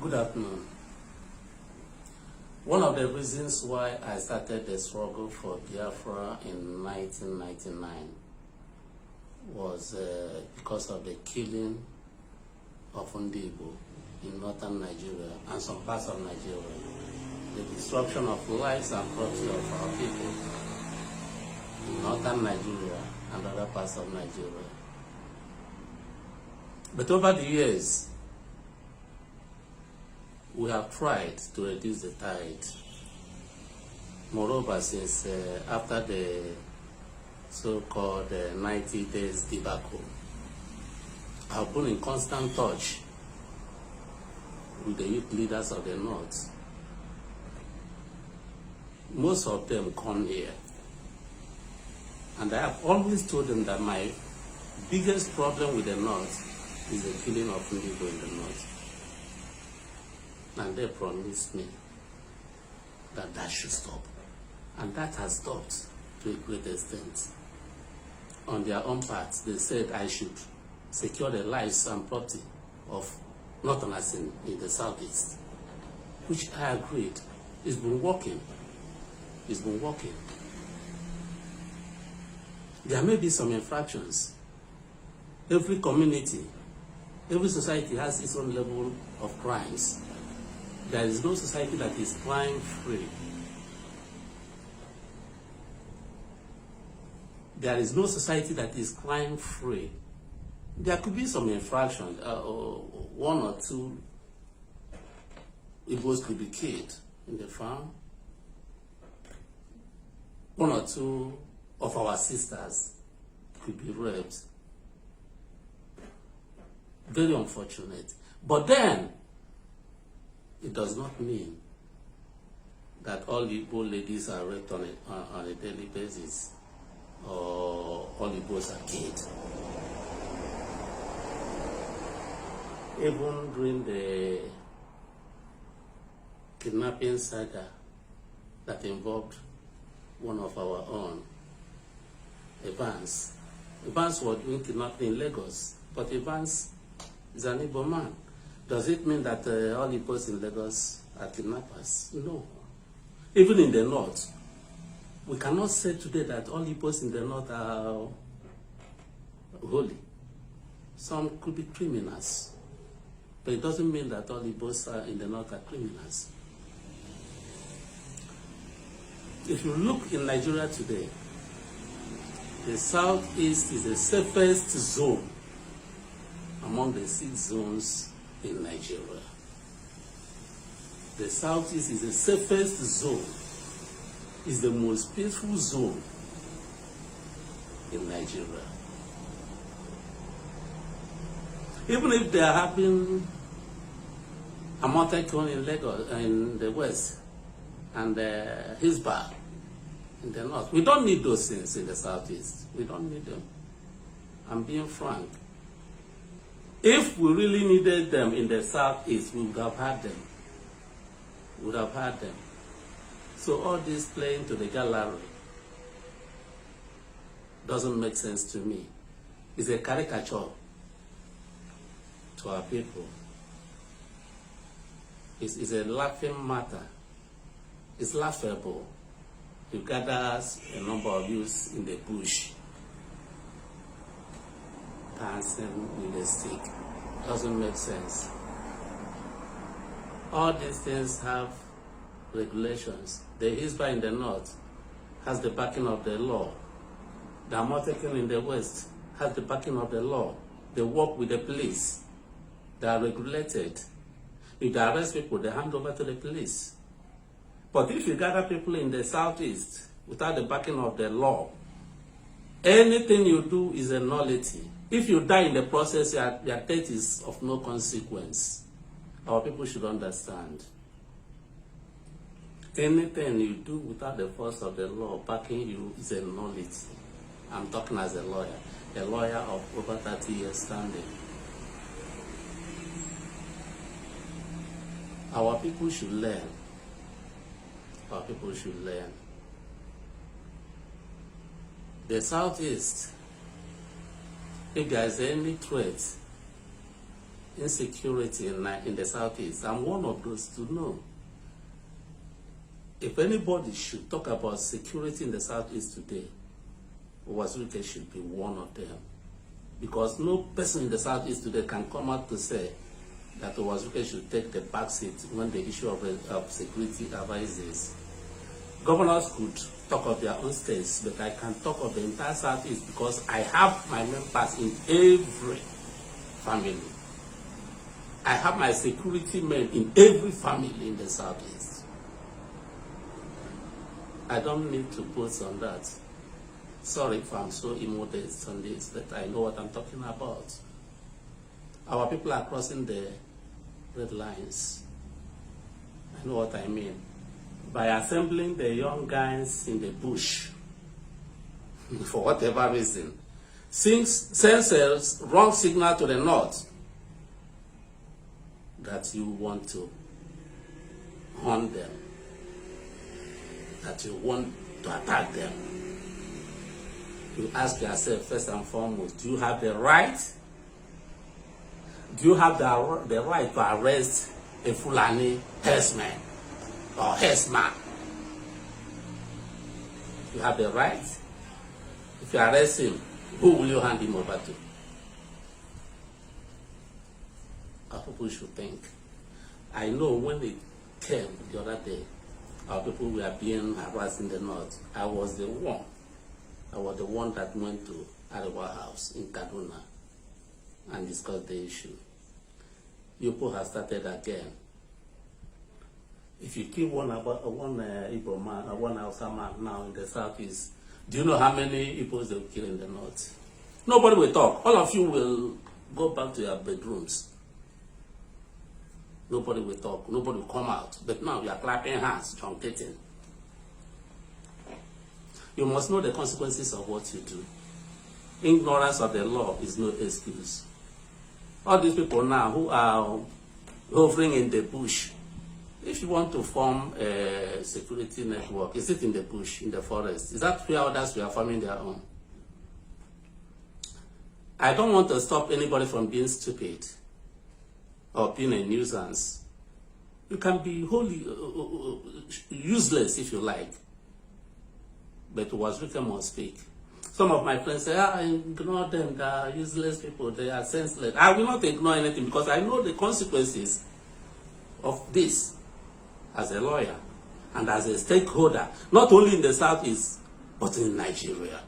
Good afternoon. One of the reasons why I started the struggle for Biafra in 1999 was because of the killing of Ndigbo in northern Nigeria and some parts of Nigeria, the destruction of lives and property of our people in northern Nigeria and other parts of Nigeria. But over the years, we have tried to reduce the tide. Moreover, since after the so-called 90 days debacle, I've been in constant touch with the youth leaders of the North. Most of them come here. And I have always told them that my biggest problem with the North is the killing of Ndigbo in the North. And they promised me that that should stop. And that has stopped to a great extent. On their own part, they said I should secure the lives and property of Northerners in the Southeast, which I agreed. It's been working. It's been working. There may be some infractions. Every community, every society has its own level of crimes. There is no society that is crime-free. There is no society that is crime-free. There could be some infractions. One or two Igbos could be killed in the farm. One or two of our sisters could be raped. Very unfortunate. But then, it does not mean that all Igbo ladies are raped on a daily basis, or all Igbos are killed. Even during the kidnapping saga that involved one of our own, Evans. Evans was doing kidnapping in Lagos, but Evans is an Igbo man. Does it mean that all Igbos in Lagos are kidnappers? No. Even in the North, we cannot say today that all Igbos in the North are holy. Some could be criminals. But it doesn't mean that all Igbos in the North are criminals. If you look in Nigeria today, the Southeast is the safest zone among the 6 zones in Nigeria. The Southeast is the safest zone, is the most peaceful zone in Nigeria. Even if they are having a Amotekun in Lagos, in the West, and Hisbah in the North, we don't need those things in the Southeast. We don't need them. I'm being frank. If we really needed them in the Southeast, we would have had them. We would have had them. So all this playing to the gallery doesn't make sense to me. It's a caricature to our people. It's a laughing matter. It's laughable. You gather a number of youths in the bush dancing with a stick. Doesn't make sense. All these things have regulations. The Hisbah in the North has the backing of the law. The Amotekun in the West has the backing of the law. They work with the police. They are regulated. If they arrest people, they hand over to the police. But if you gather people in the Southeast without the backing of the law, anything you do is a nullity. If you die in the process, your death is of no consequence. Our people should understand. Anything you do without the force of the law backing you is a nullity. I'm talking as a lawyer of over 30 years standing. Our people should learn. Our people should learn. The Southeast, if there is any threat insecurity in the Southeast. I'm one of those to know. If anybody should talk about security in the Southeast today, Uwazuruike should be one of them. Because no person in the Southeast today can come out to say that Uwazuruike should take the back seat when the issue of security arises. Governors could talk of their own states, but I can talk of the entire Southeast because I have my members in every family. I have my security men in every family in the Southeast. I don't need to put on that. Sorry if I'm so immodest on this, but I know what I'm talking about. Our people are crossing the red lines. I know what I mean. By assembling the young guys in the bush, for whatever reason, sends a wrong signal to the north that you want to hunt them, that you want to attack them. You ask yourself first and foremost, do you have the right? Do you have the right to arrest a Fulani herdsman or herdsman? You have the right. If you arrest him, who will you hand him over to? Our people should think. I know when it came the other day, our people were being harassed in the north. I was the one that went to Arewa House in Kaduna and discussed the issue. People have started again. If you kill one Igbo man, one Hausa man now in the Southeast, do you know how many Igbos they will kill in the north? Nobody will talk. All of you will go back to your bedrooms. Nobody will talk. Nobody will come out. But now you are clapping hands, truncating. You must know the consequences of what you do. Ignorance of the law is no excuse. All these people now who are hovering in the bush, if you want to form a security network, is it in the bush, in the forest? Is that where others are forming their own? I don't want to stop anybody from being stupid or being a nuisance. You can be wholly useless if you like, but Uwazuruike must speak. Some of my friends say, ignore them, they are useless people, they are senseless. I will not ignore anything because I know the consequences of this as a lawyer and as a stakeholder, not only in the Southeast, but in Nigeria.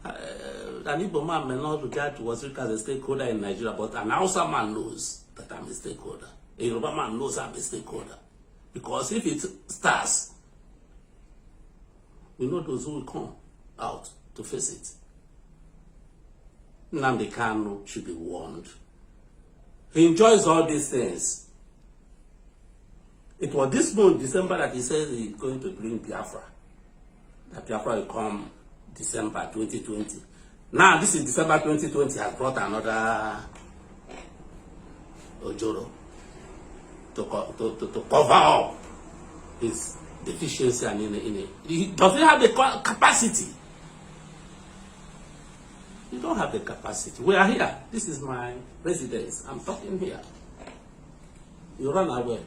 An Igbo man may not regard Uwazuruike as a stakeholder in Nigeria, but an Hausa man knows that I'm a stakeholder. A Yoruba man knows I'm a stakeholder. Because if it starts, we know those who will come out to face it. Nnamdi Kanu should be warned. He enjoys all these things. It was this month, December, that he said he's going to bring Biafra. That Biafra will come December 2020. Now, this is December 2020, has brought another Ojoro to cover up his deficiency and he doesn't have the capacity. You don't have the capacity. We are here. This is my residence. I'm talking here. You run away.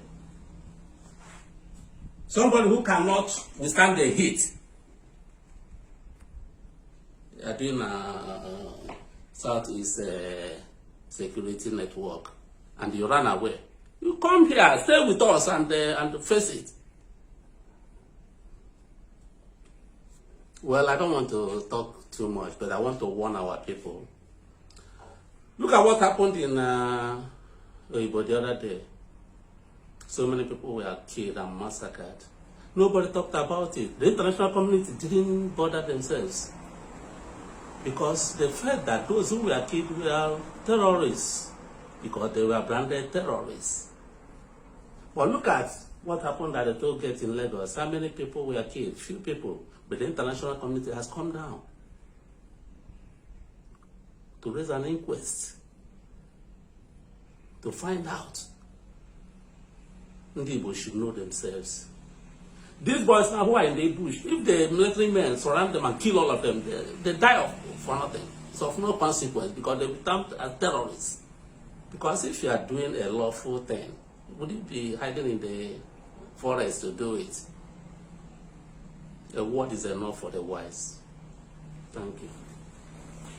Somebody who cannot withstand the heat. You are doing a Southeast security network, and you run away. You come here, stay with us, and face it. Well, I don't want to talk too much, but I want to warn our people. Look at what happened in Oyibo the other day. So many people were killed and massacred. Nobody talked about it. The international community didn't bother themselves because they felt that those who were killed were terrorists because they were branded terrorists. But look at what happened at the toll gate in Lagos. How many people were killed? Few people. But the international community has come down to raise an inquest to find out. Ndigbo should know themselves. These boys now who are in the bush, if the military men surround them and kill all of them, they die for nothing. It's of no consequence because they will be termed as terrorists. Because if you are doing a lawful thing, would you be hiding in the forest to do it? A word is enough for the wise. Thank you.